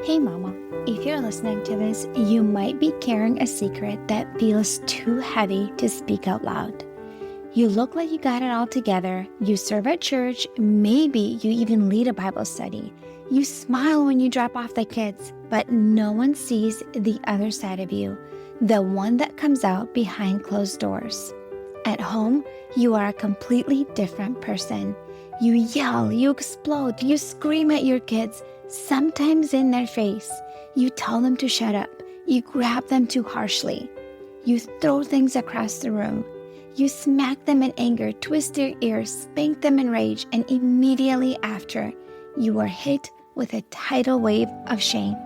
Hey mama, if you're listening to this, you might be carrying a secret that feels too heavy to speak out loud. You look like you got it all together, you serve at church, maybe you even lead a Bible study. You smile when you drop off the kids, but no one sees the other side of you, the one that comes out behind closed doors. At home, you are a completely different person. You yell, you explode, you scream at your kids, sometimes in their face. You tell them to shut up. You grab them too harshly. You throw things across the room. You smack them in anger, twist their ears, spank them in rage, and immediately after, you are hit with a tidal wave of shame.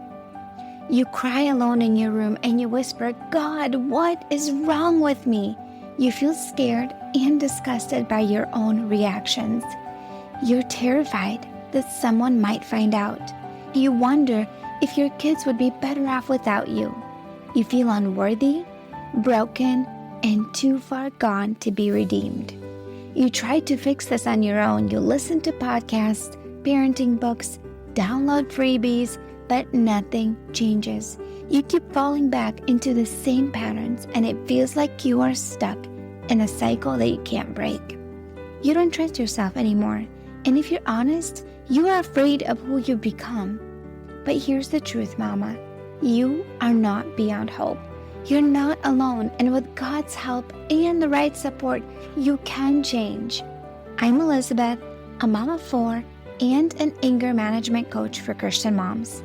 You cry alone in your room and you whisper, "God, what is wrong with me?" You feel scared and disgusted by your own reactions. You're terrified that someone might find out. You wonder if your kids would be better off without you. You feel unworthy, broken, and too far gone to be redeemed. You try to fix this on your own. You listen to podcasts, parenting books, download freebies, but nothing changes. You keep falling back into the same patterns, and it feels like you are stuck in a cycle that you can't break. You don't trust yourself anymore, and if you're honest, you are afraid of who you become. But here's the truth, Mama. You are not beyond hope. You're not alone, and with God's help and the right support, you can change. I'm Elizabeth, a mom of 4 and an anger management coach for Christian moms.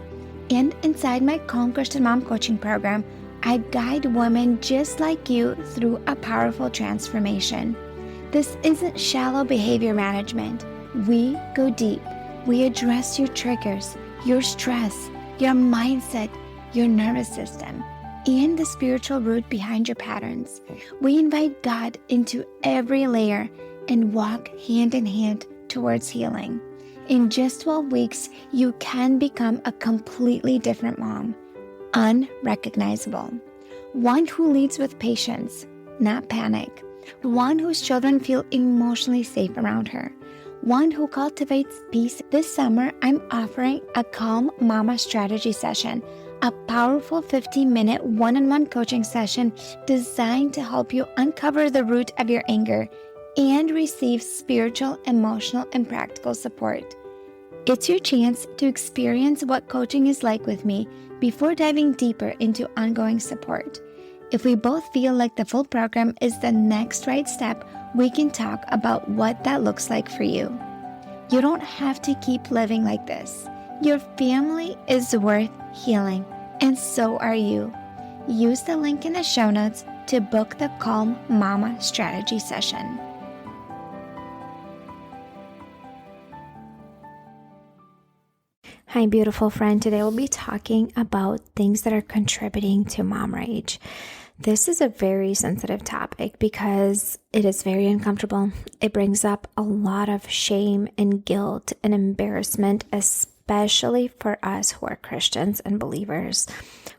And inside my Calm Christian Mom coaching program, I guide women just like you through a powerful transformation. This isn't shallow behavior management. We go deep. We address your triggers, your stress, your mindset, your nervous system, and the spiritual root behind your patterns. We invite God into every layer and walk hand in hand towards healing. In just 12 weeks, you can become a completely different mom, unrecognizable. One who leads with patience, not panic. One whose children feel emotionally safe around her. One who cultivates peace. This summer, I'm offering a Calm Mama strategy session, a powerful 15-minute one-on-one coaching session designed to help you uncover the root of your anger and receive spiritual, emotional, and practical support. It's your chance to experience what coaching is like with me before diving deeper into ongoing support. If we both feel like the full program is the next right step, we can talk about what that looks like for you. You don't have to keep living like this. Your family is worth healing, and so are you. Use the link in the show notes to book the Calm Mama strategy session. Hi, beautiful friend. Today we'll be talking about things that are contributing to mom rage. This is a very sensitive topic because it is very uncomfortable. It brings up a lot of shame and guilt and embarrassment, especially for us who are Christians and believers.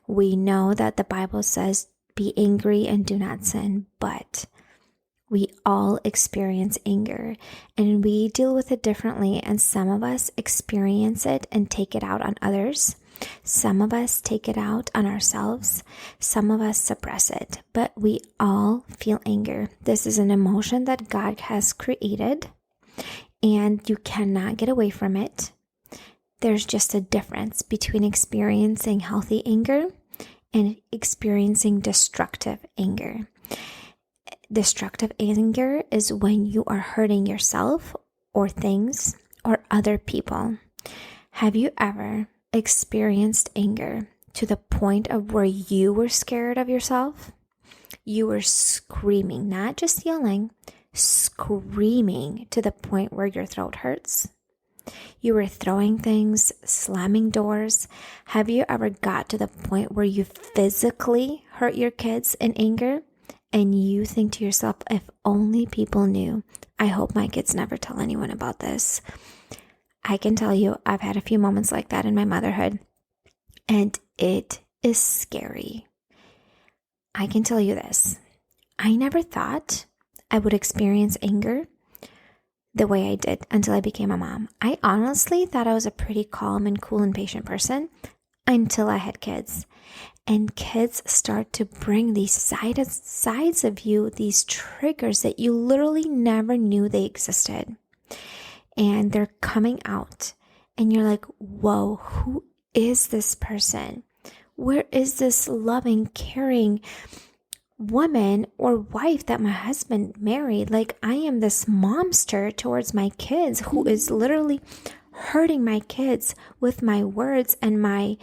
We know that the Bible says, "Be angry and do not sin," but we all experience anger and we deal with it differently, and some of us experience it and take it out on others. Some of us take it out on ourselves. Some of us suppress it, but we all feel anger. This is an emotion that God has created, and you cannot get away from it. There's just a difference between experiencing healthy anger and experiencing destructive anger. Destructive anger is when you are hurting yourself or things or other people. Have you ever experienced anger to the point of where you were scared of yourself? You were screaming, not just yelling, screaming to the point where your throat hurts. You were throwing things, slamming doors. Have you ever got to the point where you physically hurt your kids in anger? And you think to yourself, if only people knew. I hope my kids never tell anyone about this. I can tell you, I've had a few moments like that in my motherhood, and it is scary. I can tell you this. I never thought I would experience anger the way I did until I became a mom. I honestly thought I was a pretty calm and cool and patient person until I had kids. And kids start to bring these sides of you, these triggers that you literally never knew they existed. And they're coming out. And you're like, whoa, who is this person? Where is this loving, caring woman or wife that my husband married? Like, I am this momster towards my kids who is literally hurting my kids with my words and my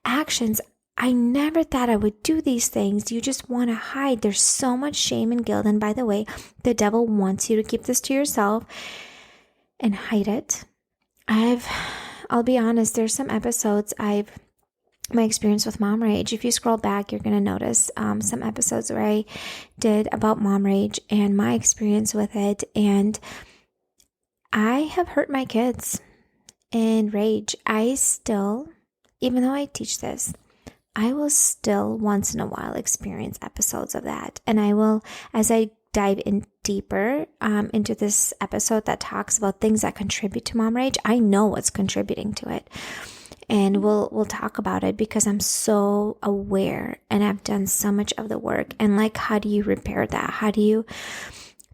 actions. I never thought I would do these things. You just want to hide. There's so much shame and guilt. And by the way, the devil wants you to keep this to yourself and hide it. I'll be honest, there's some episodes my experience with mom rage. If you scroll back, you're going to notice some episodes where I did about mom rage and my experience with it. And I have hurt my kids in rage. I still, even though I teach this, I will still once in a while experience episodes of that. And I will, as I dive in deeper into this episode that talks about things that contribute to mom rage, I know what's contributing to it. And we'll talk about it because I'm so aware and I've done so much of the work. And like, how do you repair that? How do you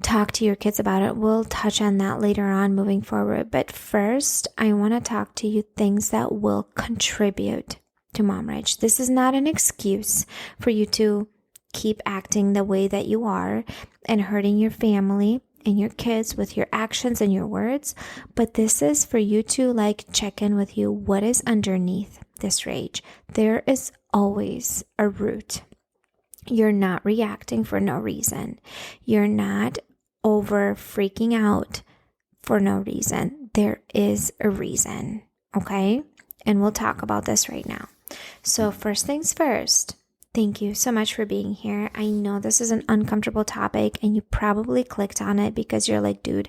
talk to your kids about it? We'll touch on that later on moving forward. But first, I want to talk to you things that will contribute to mom rage. This is not an excuse for you to keep acting the way that you are and hurting your family and your kids with your actions and your words, but this is for you to like check in with you. What is underneath this rage? There is always a root. You're not reacting for no reason. You're not over freaking out for no reason. There is a reason, okay? And we'll talk about this right now. So first things first, thank you so much for being here. I know this is an uncomfortable topic and you probably clicked on it because you're like, dude,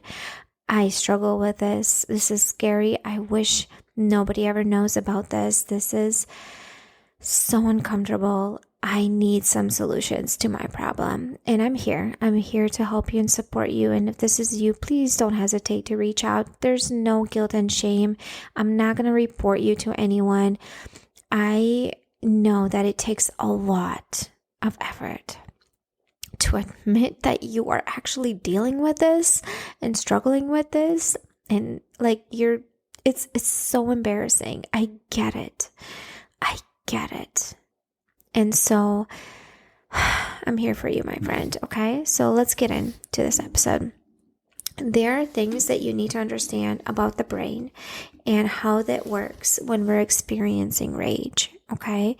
I struggle with this. This is scary. I wish nobody ever knows about this. This is so uncomfortable. I need some solutions to my problem. And I'm here. I'm here to help you and support you. And if this is you, please don't hesitate to reach out. There's no guilt and shame. I'm not going to report you to anyone. I know that it takes a lot of effort to admit that you are actually dealing with this and struggling with this. And like it's so embarrassing. I get it. And so I'm here for you, my friend. Okay. So let's get into this episode. There are things that you need to understand about the brain and how that works when we're experiencing rage, okay?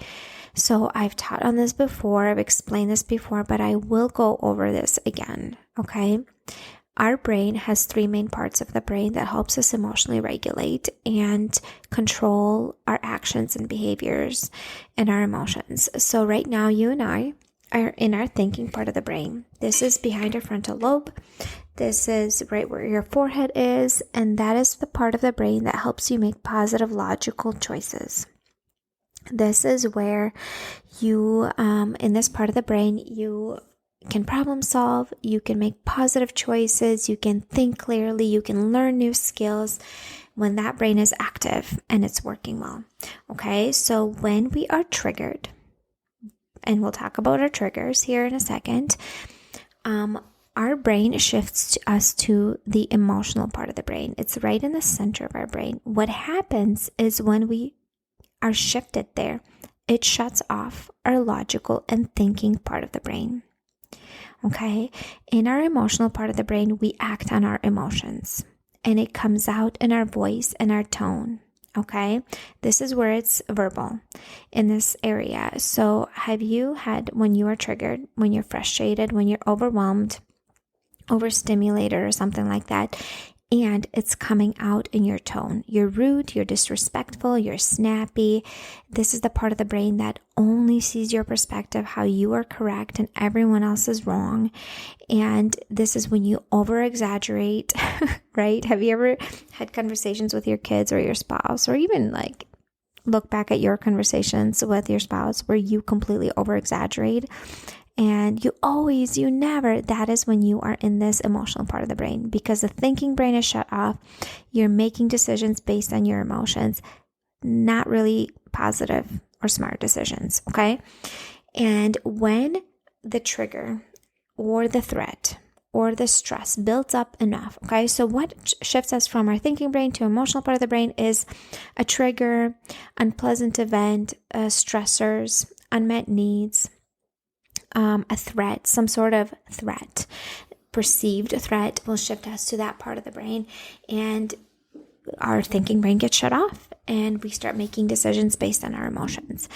So I've taught on this before, I've explained this before, but I will go over this again, okay? Our brain has three main parts of the brain that helps us emotionally regulate and control our actions and behaviors and our emotions. So right now, you and I are in our thinking part of the brain. This is behind our frontal lobe. This is right where your forehead is, and that is the part of the brain that helps you make positive, logical choices. This is where you, in this part of the brain, you can problem solve, you can make positive choices, you can think clearly, you can learn new skills when that brain is active and it's working well. Okay, so when we are triggered, and we'll talk about our triggers here in a second, our brain shifts us to the emotional part of the brain. It's right in the center of our brain. What happens is when we are shifted there, it shuts off our logical and thinking part of the brain. Okay? In our emotional part of the brain, we act on our emotions, and it comes out in our voice and our tone. Okay? This is where it's verbal in this area. So have you had, when you are triggered, when you're frustrated, when you're overwhelmed, overstimulated or something like that, and it's coming out in your tone. You're rude, you're disrespectful, you're snappy. This is the part of the brain that only sees your perspective, how you are correct and everyone else is wrong. And this is when you over-exaggerate, right? Have you ever had conversations with your kids or your spouse, or even like look back at your conversations with your spouse where you completely over-exaggerate? And you never, that is when you are in this emotional part of the brain, because the thinking brain is shut off. You're making decisions based on your emotions, not really positive or smart decisions, okay? And when the trigger or the threat or the stress builds up enough, okay? So what shifts us from our thinking brain to emotional part of the brain is a trigger, unpleasant event, stressors, unmet needs, a threat, some sort of threat, perceived threat will shift us to that part of the brain, and our thinking brain gets shut off and we start making decisions based on our emotions.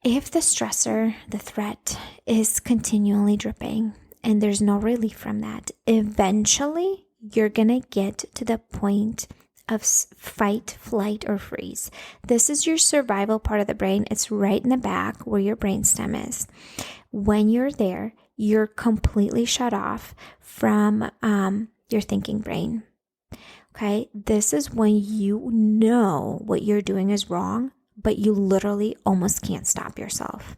If the stressor, the threat, is continually dripping and there's no relief from that, eventually you're going to get to the point of fight, flight, or freeze. This is your survival part of the brain. It's right in the back where your brainstem is. When you're there, you're completely shut off from your thinking brain. Okay, this is when you know what you're doing is wrong, but you literally almost can't stop yourself.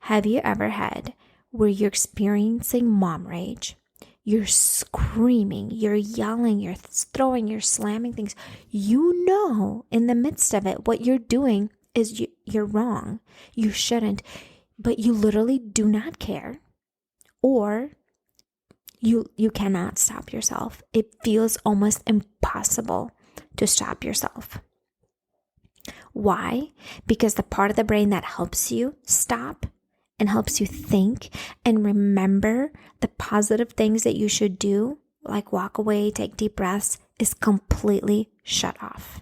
Have you ever had where you're experiencing mom rage? You're screaming, you're yelling, you're throwing, you're slamming things. You know in the midst of it what you're doing is you're wrong. You shouldn't, but you literally do not care, or you cannot stop yourself. It feels almost impossible to stop yourself. Why? Because the part of the brain that helps you stop and helps you think and remember the positive things that you should do, like walk away, take deep breaths, is completely shut off.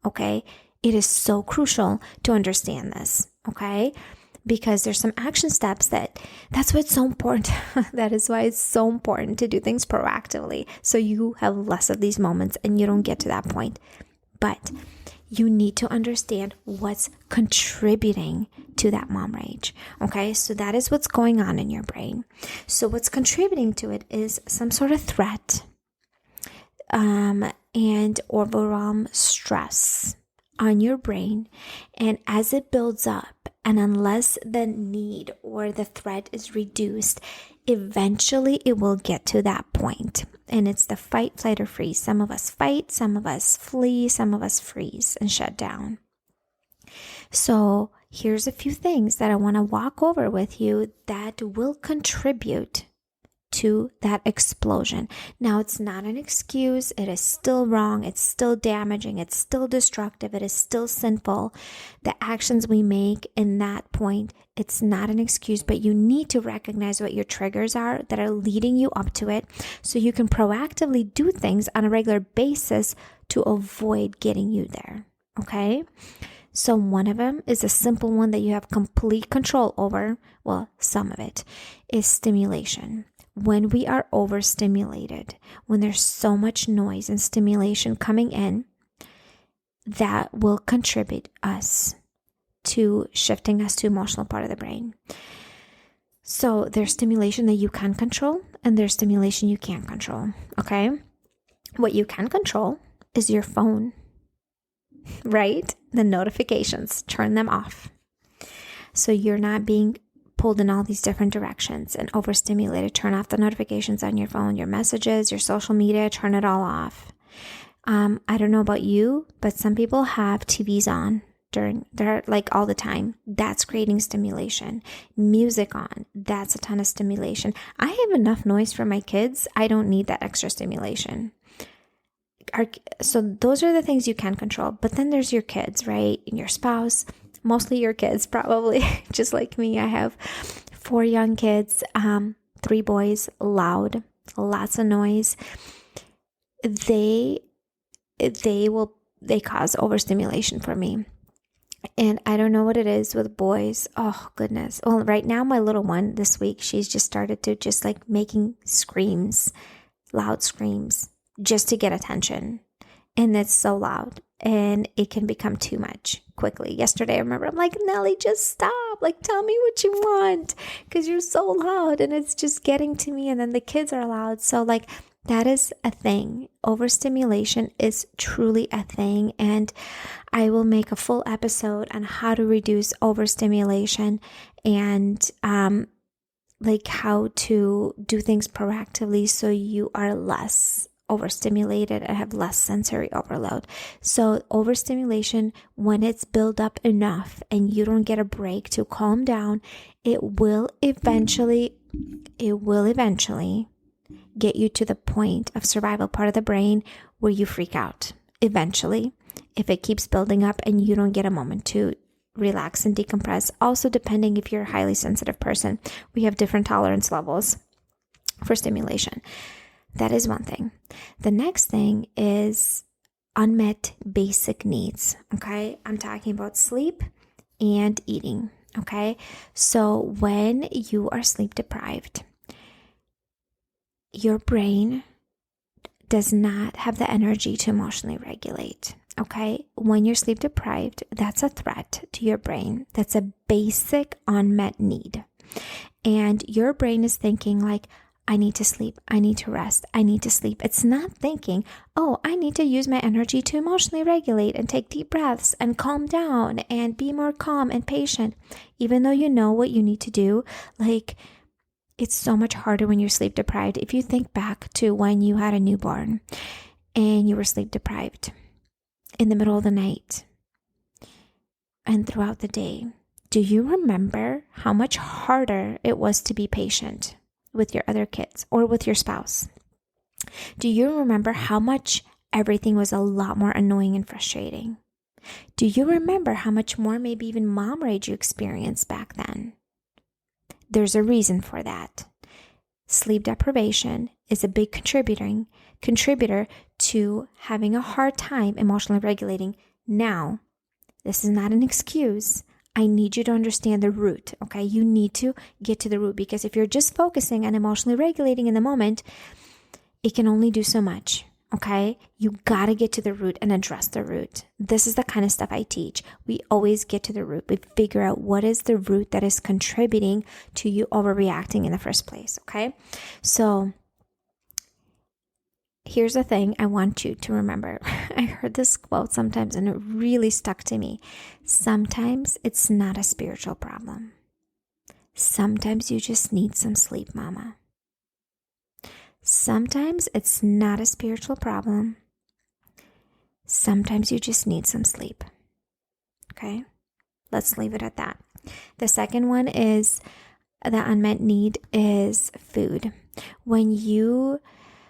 Okay? It is so crucial to understand this. Okay? Because there's some action steps that's why it's so important. That is why it's so important to do things proactively, so you have less of these moments and you don't get to that point. But you need to understand what's contributing to that mom rage. Okay, so that is what's going on in your brain. So what's contributing to it is some sort of threat and overall stress on your brain. And as it builds up, and unless the need or the threat is reduced, eventually it will get to that point. And it's the fight, flight, or freeze. Some of us fight, some of us flee, some of us freeze and shut down. So here's a few things that I want to walk over with you that will contribute to that explosion. Now, it's not an excuse. It is still wrong. It's still damaging. It's still destructive. It is still sinful. The actions we make in that point, it's not an excuse, but you need to recognize what your triggers are that are leading you up to it, so you can proactively do things on a regular basis to avoid getting you there. Okay? So one of them is a simple one that you have complete control over. Well, some of it is stimulation. When we are overstimulated, when there's so much noise and stimulation coming in, that will contribute us to shifting us to emotional part of the brain. So there's stimulation that you can control, and there's stimulation you can't control. Okay? What you can control is your phone, right? The notifications, turn them off. So you're not being pulled in all these different directions and overstimulated. Turn off the notifications on your phone, your messages, your social media, turn it all off. I don't know about you, but some people have TVs on they're like all the time. That's creating stimulation. Music on, that's a ton of stimulation. I have enough noise for my kids. I don't need that extra stimulation. So those are the things you can control. But then there's your kids, right? And your spouse. Mostly your kids, probably, just like me. I have 4 young kids, 3 boys, loud, lots of noise. They cause overstimulation for me. And I don't know what it is with boys. Oh, goodness. Well, right now, my little one this week, she's just started to just like making screams, loud screams, just to get attention. And it's so loud. And it can become too much quickly. Yesterday, I remember I'm like, Nellie, just stop. Like, tell me what you want, because you're so loud and it's just getting to me. And then the kids are loud. So like, that is a thing. Overstimulation is truly a thing. And I will make a full episode on how to reduce overstimulation and like how to do things proactively so you are less overstimulated and have less sensory overload. So overstimulation, when it's built up enough and you don't get a break to calm down, it will eventually get you to the point of survival part of the brain where you freak out. Eventually, if it keeps building up and you don't get a moment to relax and decompress. Also, depending if you're a highly sensitive person, we have different tolerance levels for stimulation. That is one thing. The next thing is unmet basic needs. Okay. I'm talking about sleep and eating. Okay. So when you are sleep deprived, your brain does not have the energy to emotionally regulate. Okay. When you're sleep deprived, that's a threat to your brain. That's a basic unmet need. And your brain is thinking like, I need to sleep. I need to rest. I need to sleep. It's not thinking, oh, I need to use my energy to emotionally regulate and take deep breaths and calm down and be more calm and patient. Even though you know what you need to do, like it's so much harder when you're sleep deprived. If you think back to when you had a newborn and you were sleep deprived in the middle of the night and throughout the day, do you remember how much harder it was to be patient with your other kids or with your spouse? Do you remember how much everything was a lot more annoying and frustrating? Do you remember how much more maybe even mom rage you experienced back then? There's a reason for that. Sleep deprivation is a big contributor to having a hard time emotionally regulating. Now, this is not an excuse. I need you to understand the root, okay? You need to get to the root, because if you're just focusing on emotionally regulating in the moment, it can only do so much, okay? You got to get to the root and address the root. This is the kind of stuff I teach. We always get to the root. We figure out what is the root that is contributing to you overreacting in the first place, okay? So here's the thing I want you to remember. I heard this quote sometimes and it really stuck to me. Sometimes it's not a spiritual problem. Sometimes you just need some sleep, mama. Sometimes it's not a spiritual problem. Sometimes you just need some sleep. Okay? Let's leave it at that. The second one is the unmet need is food. When you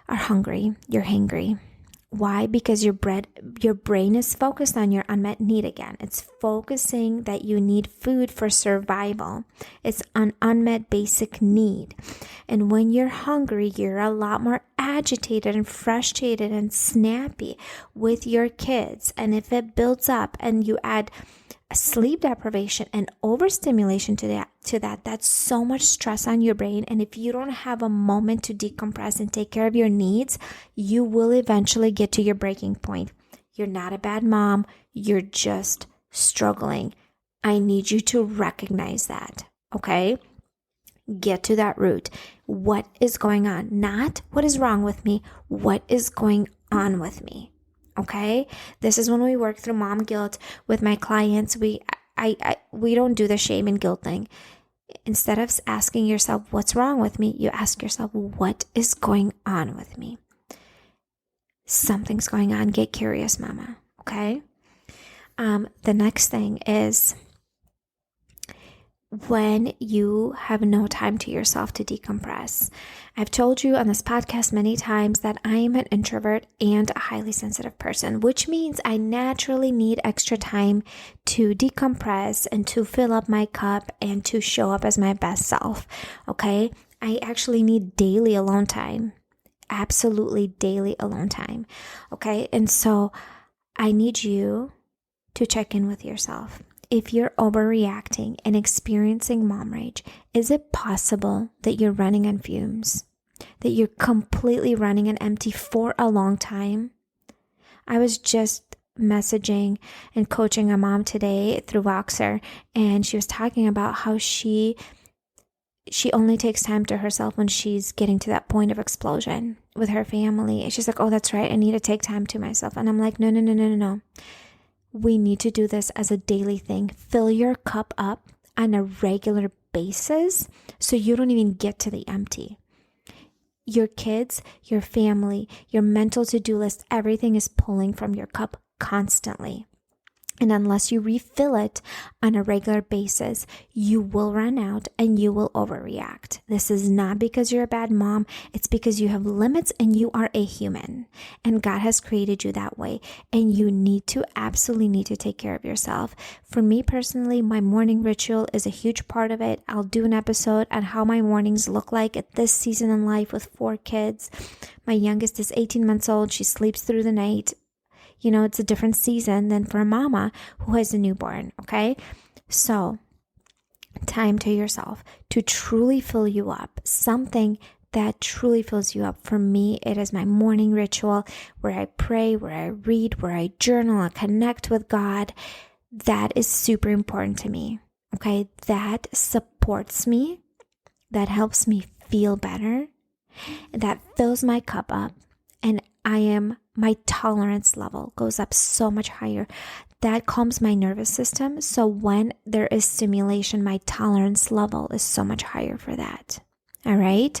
are hungry, you're hangry. Why? Because your brain is focused on your unmet need again. It's focusing that you need food for survival. It's an unmet basic need. And when you're hungry, you're a lot more agitated and frustrated and snappy with your kids. And if it builds up and you add sleep deprivation and overstimulation to that, that's so much stress on your brain. And if you don't have a moment to decompress and take care of your needs, you will eventually get to your breaking point. You're not a bad mom. You're just struggling. I need you to recognize that, okay? Get to that root. What is going on? Not what is wrong with me. What is going on with me? Okay, this is when we work through mom guilt with my clients. We don't do the shame and guilt thing. Instead of asking yourself what's wrong with me, you ask yourself what is going on with me. Something's going on. Get curious, mama. Okay. The next thing is when you have no time to yourself to decompress. I've told you on this podcast many times that I am an introvert and a highly sensitive person, which means I naturally need extra time to decompress and to fill up my cup and to show up as my best self. Okay? I actually need daily alone time. Absolutely daily alone time. Okay? And so I need you to check in with yourself. If you're overreacting and experiencing mom rage, is it possible that you're running on fumes? That you're completely running on empty for a long time? I was just messaging and coaching a mom today through Voxer, and she was talking about how she only takes time to herself when she's getting to that point of explosion with her family. And she's like, oh, that's right. I need to take time to myself. And I'm like, no. We need to do this as a daily thing. Fill your cup up on a regular basis so you don't even get to the empty. your kids, your family, your mental to-do list, everything is pulling from your cup constantly. And unless you refill it on a regular basis, you will run out and you will overreact. This is not because you're a bad mom. It's because you have limits and you are a human. And God has created you that way. And you absolutely need to take care of yourself. For me personally, my morning ritual is a huge part of it. I'll do an episode on how my mornings look like at this season in life with 4 kids. My youngest is 18 months old. She sleeps through the night. It's a different season than for a mama who has a newborn, okay? So, time to yourself to truly fill you up. Something that truly fills you up. For me, it is my morning ritual where I pray, where I read, where I journal, I connect with God. That is super important to me, okay? That supports me. That helps me feel better. That fills my cup up. And my tolerance level goes up so much higher. That calms my nervous system. So when there is stimulation, my tolerance level is so much higher for that. All right.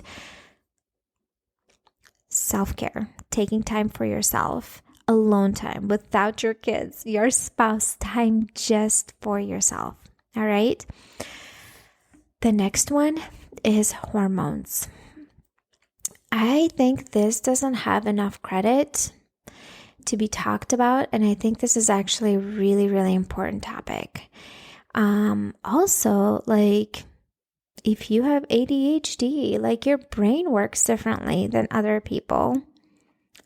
Self-care, taking time for yourself, alone time without your kids, your spouse, time just for yourself. All right. The next one is hormones. I think this doesn't have enough credit to be talked about, and I think this is actually a really, really important topic. Also, if you have ADHD, your brain works differently than other people,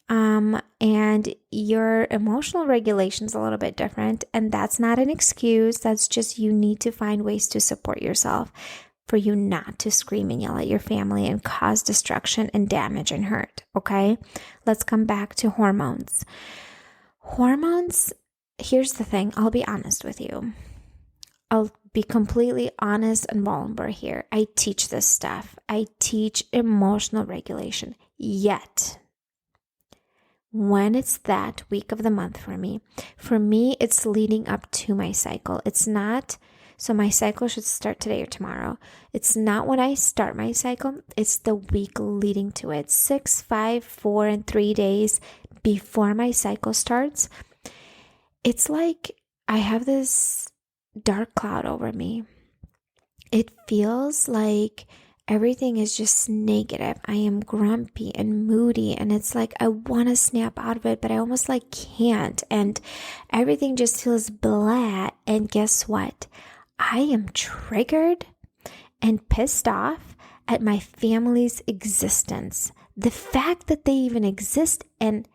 and your emotional regulation is a little bit different, and that's not an excuse. That's just you need to find ways to support yourself for you not to scream and yell at your family and cause destruction and damage and hurt, okay? Let's come back to hormones. Hormones, here's the thing. I'll be honest with you. I'll be completely honest and vulnerable here. I teach this stuff. I teach emotional regulation. Yet, when it's that week of the month for me, it's leading up to my cycle. It's not... So my cycle should start today or tomorrow. It's not when I start my cycle. It's the week leading to it. 6, 5, 4, and 3 days before my cycle starts. It's like I have this dark cloud over me. It feels like everything is just negative. I am grumpy and moody, and it's like I want to snap out of it, but I almost can't. And everything just feels blah. And guess what? I am triggered and pissed off at my family's existence. The fact that they even exist and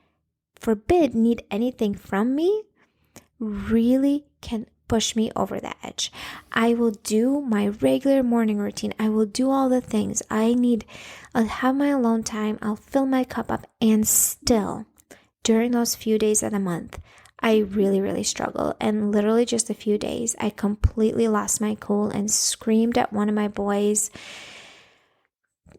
forbid need anything from me really can push me over the edge. I will do my regular morning routine. I will do all the things I'll have my alone time. I'll fill my cup up, and still during those few days of the month, I really, really struggle. And literally just a few days, I completely lost my cool and screamed at one of my boys.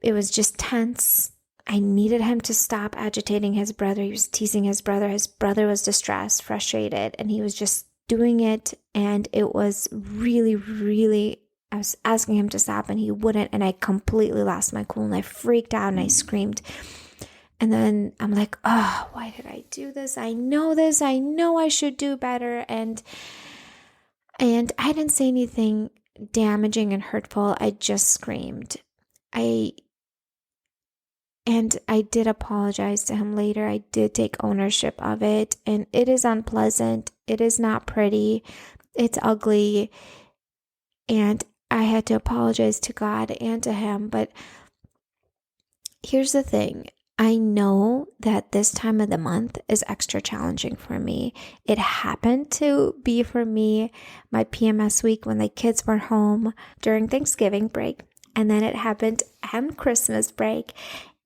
It was just tense. I needed him to stop agitating his brother. He was teasing his brother. His brother was distressed, frustrated, and he was just doing it. And it was really, really, I was asking him to stop and he wouldn't. And I completely lost my cool and I freaked out and I screamed. And then I'm like, oh, why did I do this? I know this. I know I should do better. And I didn't say anything damaging and hurtful. I just screamed. I did apologize to him later. I did take ownership of it. And it is unpleasant. It is not pretty. It's ugly. And I had to apologize to God and to him. But here's the thing. I know that this time of the month is extra challenging for me. It happened to be for me my PMS week when the kids were home during Thanksgiving break. And then it happened on Christmas break.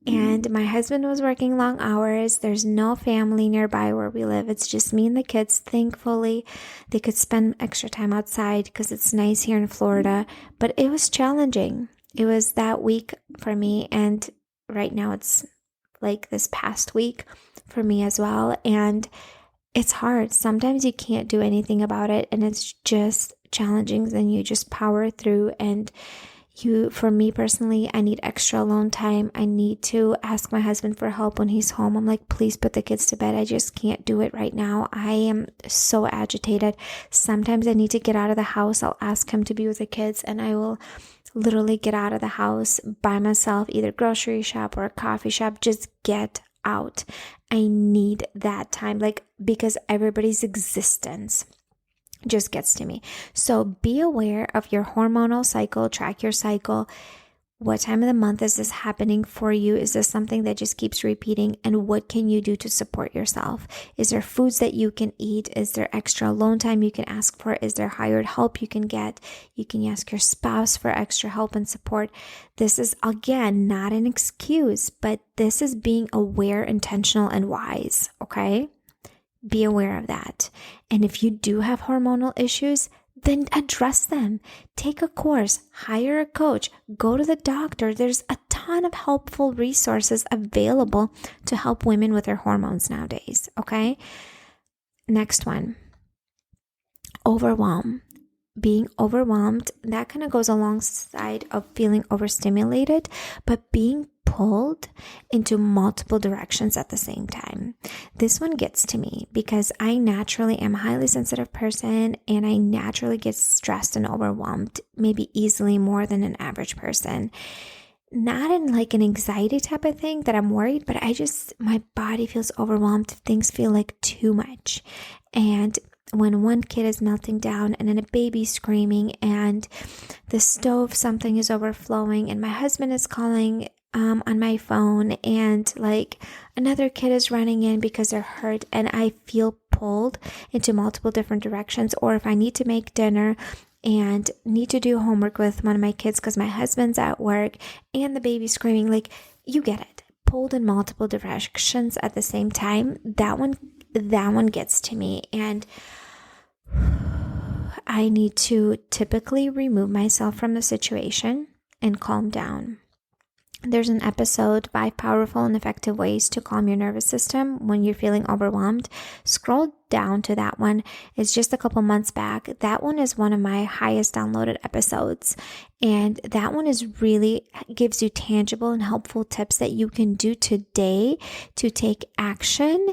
And my husband was working long hours. There's no family nearby where we live. It's just me and the kids. Thankfully, they could spend extra time outside because it's nice here in Florida. But it was challenging. It was that week for me. And right now it's this past week for me as well. And it's hard. Sometimes you can't do anything about it and it's just challenging. Then you just power through and For me personally, I need extra alone time. I need to ask my husband for help when he's home. I'm like, please put the kids to bed. I just can't do it right now. I am so agitated. Sometimes I need to get out of the house. I'll ask him to be with the kids, and I will literally get out of the house by myself, either grocery shop or a coffee shop. Just get out. I need that time, because everybody's existence just gets to me. So be aware of your hormonal cycle, track your cycle. What time of the month is this happening for you? Is this something that just keeps repeating? And what can you do to support yourself? Is there foods that you can eat? Is there extra alone time you can ask for? Is there hired help you can get? You can ask your spouse for extra help and support. This is, again, not an excuse, but this is being aware, intentional, and wise, okay? Be aware of that. And if you do have hormonal issues, then address them. Take a course, hire a coach, go to the doctor. There's a ton of helpful resources available to help women with their hormones nowadays, okay? Next one, overwhelm. Being overwhelmed, that kind of goes alongside of feeling overstimulated, but being pulled into multiple directions at the same time. This one gets to me because I naturally am a highly sensitive person, and I naturally get stressed and overwhelmed, maybe easily more than an average person. Not in like an anxiety type of thing that I'm worried, but my body feels overwhelmed. Things feel like too much. And when one kid is melting down, and then a baby screaming, and the stove, something is overflowing, and my husband is calling on my phone, and like another kid is running in because they're hurt, and I feel pulled into multiple different directions. Or if I need to make dinner and need to do homework with one of my kids because my husband's at work and the baby's screaming, like, you get it, pulled in multiple directions at the same time. That one gets to me, and I need to typically remove myself from the situation and calm down. There's an episode, 5 Powerful and Effective Ways to Calm Your Nervous System When You're Feeling Overwhelmed. Scroll down to that one. It's just a couple months back. That one is one of my highest downloaded episodes. And that one gives you tangible and helpful tips that you can do today to take action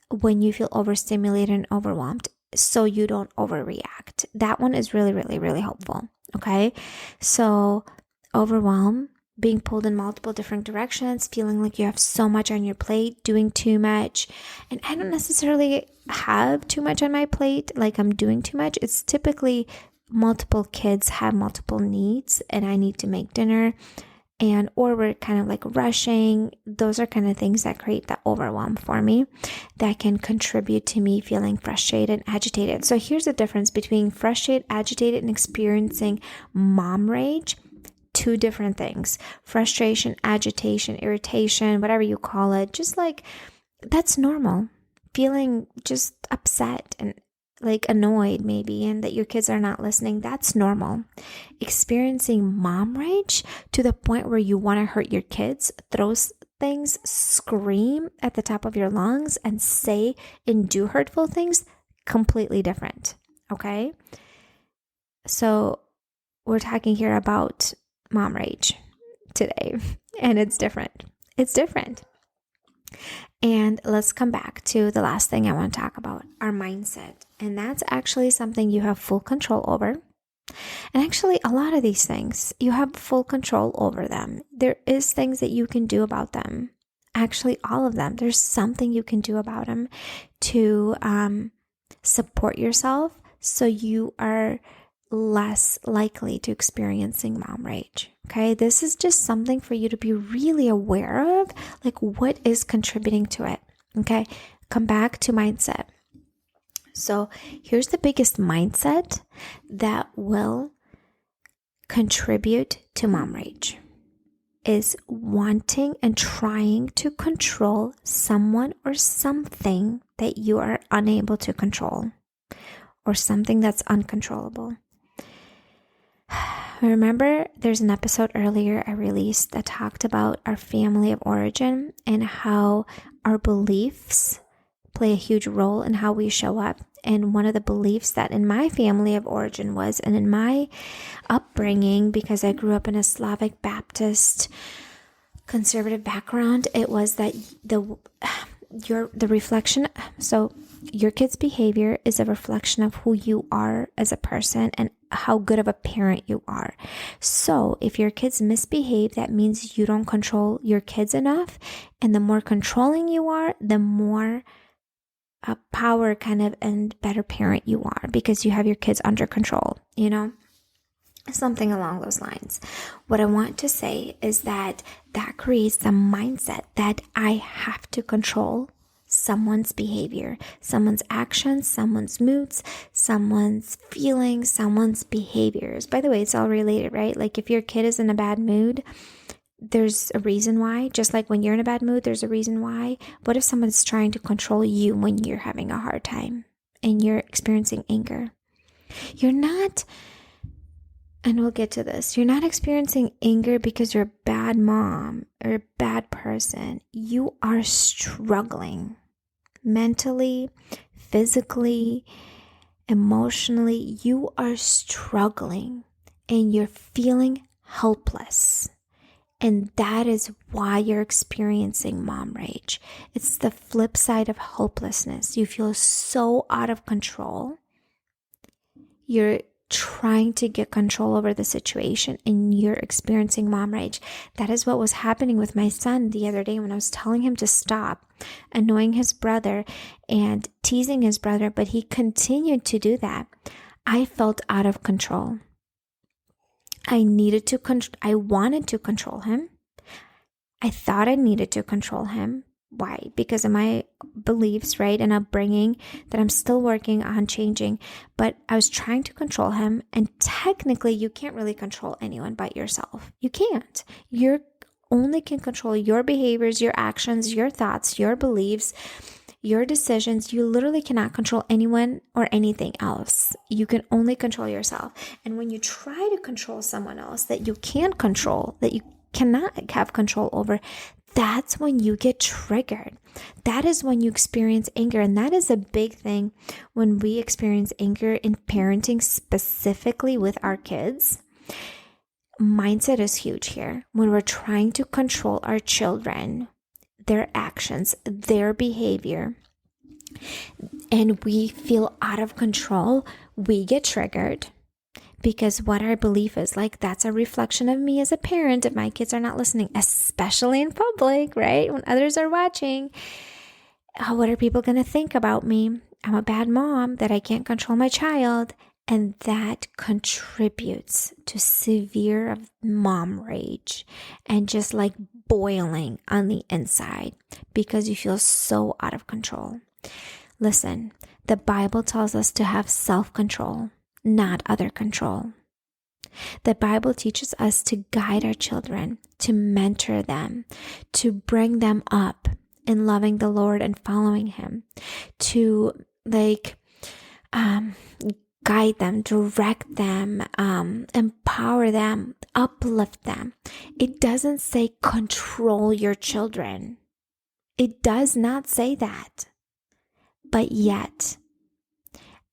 when you feel overstimulated and overwhelmed, so you don't overreact. That one is really, really, really helpful. Okay. So overwhelm, being pulled in multiple different directions, feeling like you have so much on your plate, doing too much. And I don't necessarily have too much on my plate, like I'm doing too much. It's typically multiple kids have multiple needs, and I need to make dinner, or we're kind of like rushing. Those are kind of things that create that overwhelm for me, that can contribute to me feeling frustrated and agitated. So here's the difference between frustrated, agitated, and experiencing mom rage. Two different things. Frustration, agitation, irritation, whatever you call it, just like, that's normal. Feeling just upset and like annoyed maybe, and that your kids are not listening, that's normal. Experiencing mom rage to the point where you want to hurt your kids, throw things, scream at the top of your lungs, and say and do hurtful things, completely different. Okay? So we're talking here about mom rage today, and it's different. It's different. And let's come back to the last thing I want to talk about, our mindset. And that's actually something you have full control over. And actually, a lot of these things, you have full control over them. There is things that you can do about them. Actually, all of them. There's something you can do about them to support yourself, so you are less likely to experiencing mom rage. Okay, this is just something for you to be really aware of, like what is contributing to it. Okay, come back to mindset. So here's the biggest mindset that will contribute to mom rage, is wanting and trying to control someone or something that you are unable to control, or something that's uncontrollable. Remember, there's an episode earlier I released that talked about our family of origin and how our beliefs play a huge role in how we show up. And one of the beliefs that in my family of origin was, and in my upbringing, because I grew up in a Slavic Baptist conservative background, it was that the reflection, so your kid's behavior is a reflection of who you are as a person and how good of a parent you are. So if your kids misbehave, that means you don't control your kids enough. And the more controlling you are, the more power kind of and better parent you are, because you have your kids under control, something along those lines. What I want to say is that creates the mindset that I have to control someone's behavior, someone's actions, someone's moods, someone's feelings, someone's behaviors. By the way, it's all related, right? Like if your kid is in a bad mood, there's a reason why. Just like when you're in a bad mood, there's a reason why. What if someone's trying to control you when you're having a hard time and you're experiencing anger? You're not, and we'll get to this, you're not experiencing anger because you're a bad mom or a bad person. You are struggling mentally, physically, emotionally. You are struggling and you're feeling helpless. And that is why you're experiencing mom rage. It's the flip side of hopelessness. You feel so out of control. You're trying to get control over the situation and you're experiencing mom rage. That is what was happening with my son the other day when I was telling him to stop annoying his brother and teasing his brother, but he continued to do that. I felt out of control. I wanted to control him. I thought I needed to control him. Why? Because of my beliefs, right? And upbringing that I'm still working on changing. But I was trying to control him. And technically, you can't really control anyone but yourself. You can't. You only can control your behaviors, your actions, your thoughts, your beliefs, your decisions. You literally cannot control anyone or anything else. You can only control yourself. And when you try to control someone else that you can't control, that you cannot have control over, that's when you get triggered. That is when you experience anger. And that is a big thing when we experience anger in parenting, specifically with our kids. Mindset is huge here. When we're trying to control our children, their actions, their behavior, and we feel out of control, we get triggered. Because what our belief is, like, that's a reflection of me as a parent if my kids are not listening, especially in public, right? When others are watching, what are people going to think about me? I'm a bad mom, that I can't control my child. And that contributes to severe mom rage and just like boiling on the inside because you feel so out of control. Listen, the Bible tells us to have self-control, not other control. The Bible teaches us to guide our children, to mentor them, to bring them up in loving the Lord and following Him, to guide them, direct them, empower them, uplift them. It doesn't say control your children. It does not say that. But yet,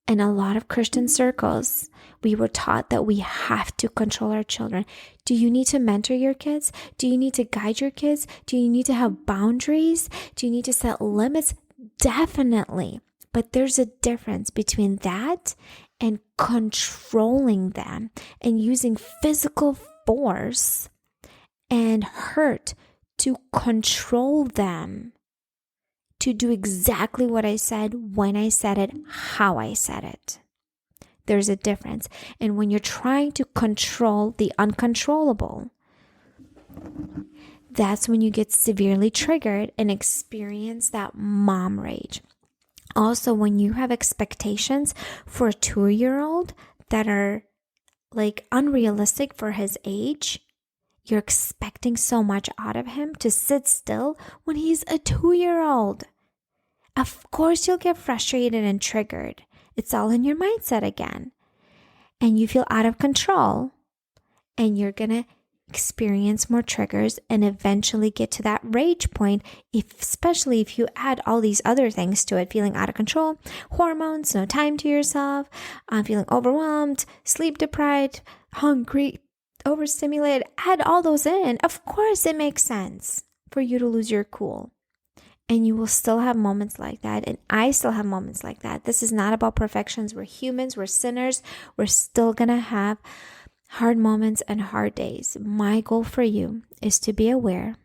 in a lot of Christian circles, we were taught that we have to control our children. Do you need to mentor your kids? Do you need to guide your kids? Do you need to have boundaries? Do you need to set limits? Definitely. But there's a difference between that and controlling them and using physical force and hurt to control them, to do exactly what I said, when I said it, how I said it. There's a difference. And when you're trying to control the uncontrollable, that's when you get severely triggered and experience that mom rage. Also, when you have expectations for a 2-year-old that are like unrealistic for his age, you're expecting so much out of him to sit still when he's a 2-year-old. Of course, you'll get frustrated and triggered. It's all in your mindset again. And you feel out of control. And you're going to experience more triggers, and eventually get to that rage point, especially if you add all these other things to it, feeling out of control, hormones, no time to yourself, feeling overwhelmed, sleep deprived, hungry, overstimulated, add all those in. Of course, it makes sense for you to lose your cool. And you will still have moments like that. And I still have moments like that. This is not about perfections. We're humans. We're sinners. We're still going to have hard moments and hard days. My goal for you is to be aware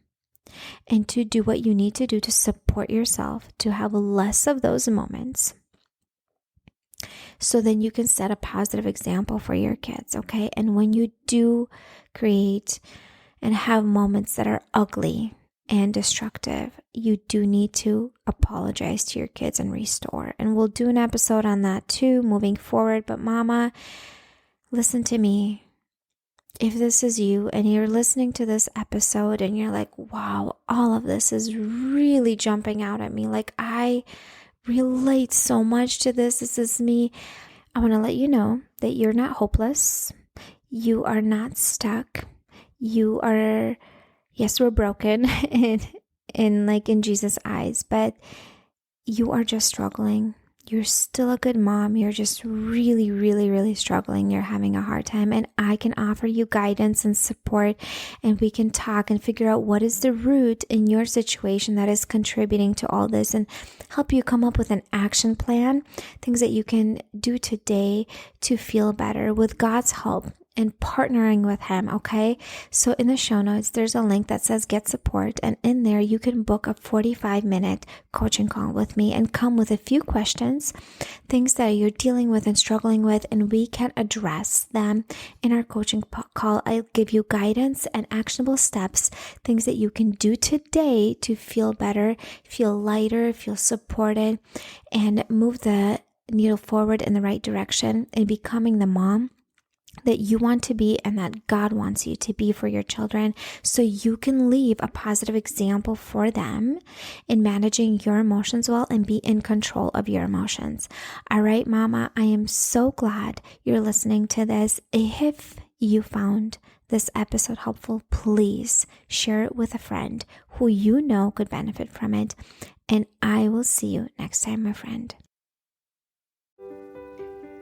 and to do what you need to do to support yourself, to have less of those moments. So then you can set a positive example for your kids, okay? And when you do create and have moments that are ugly and destructive, you do need to apologize to your kids and restore. And we'll do an episode on that too moving forward. But mama, listen to me. If this is you and you're listening to this episode and you're like, wow, all of this is really jumping out at me. Like, I relate so much to this. This is me. I want to let you know that you're not hopeless. You are not stuck. You are, yes, we're broken in Jesus' eyes, but you are just struggling. You're still a good mom. You're just really, really, really struggling. You're having a hard time. And I can offer you guidance and support. And we can talk and figure out what is the root in your situation that is contributing to all this and help you come up with an action plan, things that you can do today to feel better with God's help and partnering with him, okay? So in the show notes, there's a link that says get support, and in there you can book a 45-minute coaching call with me and come with a few questions, things that you're dealing with and struggling with, and we can address them in our coaching call. I'll give you guidance and actionable steps, things that you can do today to feel better, feel lighter, feel supported, and move the needle forward in the right direction in becoming the mom that you want to be and that God wants you to be for your children, so you can leave a positive example for them in managing your emotions well and be in control of your emotions. All right, mama, I am so glad you're listening to this. If you found this episode helpful, please share it with a friend who you know could benefit from it. And I will see you next time, my friend.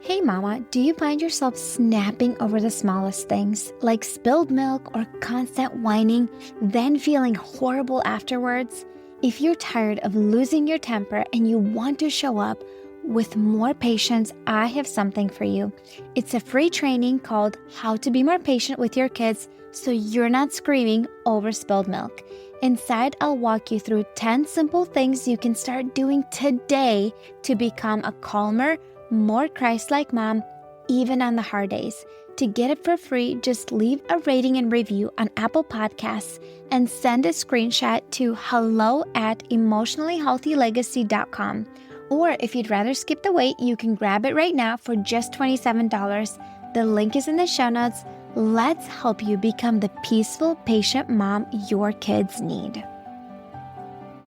Hey mama, do you find yourself snapping over the smallest things, like spilled milk or constant whining, then feeling horrible afterwards? If you're tired of losing your temper and you want to show up with more patience, I have something for you. It's a free training called How to Be More Patient with Your Kids so you're not screaming over spilled milk. Inside, I'll walk you through 10 simple things you can start doing today to become a calmer, more Christ-like mom, even on the hard days. To get it for free, just leave a rating and review on Apple Podcasts and send a screenshot to hello@emotionallyhealthylegacy.com. Or if you'd rather skip the wait, you can grab it right now for just $27. The link is in the show notes. Let's help you become the peaceful, patient mom your kids need.